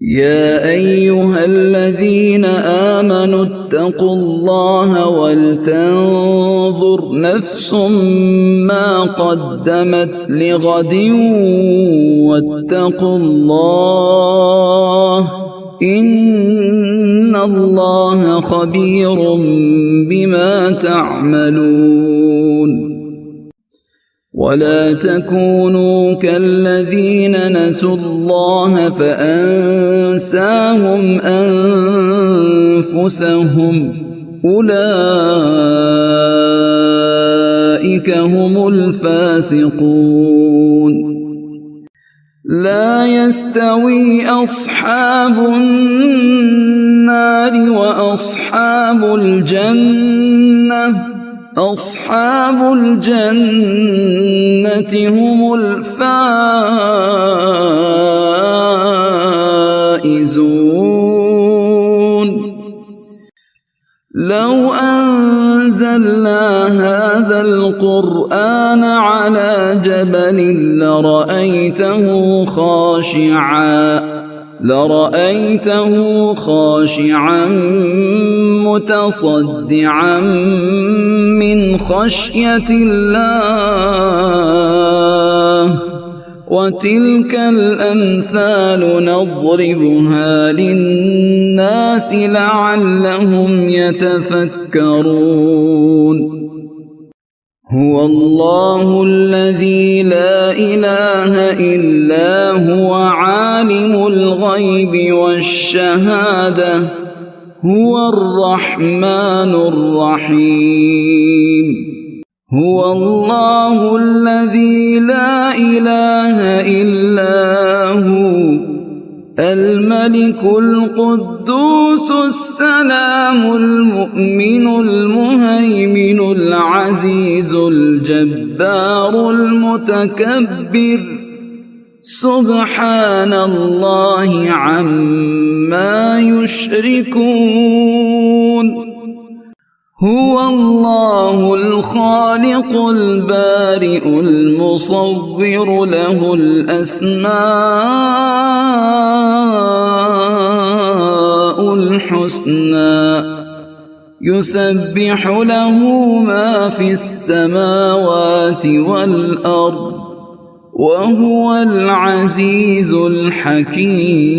يا أيها الذين آمنوا اتقوا الله ولتنظر نفس ما قدمت لغد واتقوا الله إن الله خبير بما تعملون ولا تكونوا كالذين نسوا الله فأنساهم أنفسهم أولئك هم الفاسقون لا يستوي أصحاب النار وأصحاب الجنة أصحاب الجنة هم الفائزون لو أنزلنا هذا القرآن على جبل لرأيته خاشعا متصدعا من خشية الله وتلك الأمثال نضربها للناس لعلهم يتفكرون هو الله الذي لا إله إلا هو عالم الغيب والشهادة هو الرحمن الرحيم هو الله الذي لا إله إلا هو الملك القدوس السلام المؤمن المهيمن العزيز الجبار المتكبر سبحان الله عما يشركون هو الله الخالق البارئ المصور له الأسماء الحسنى يسبح له ما في السماوات والأرض وهو العزيز الحكيم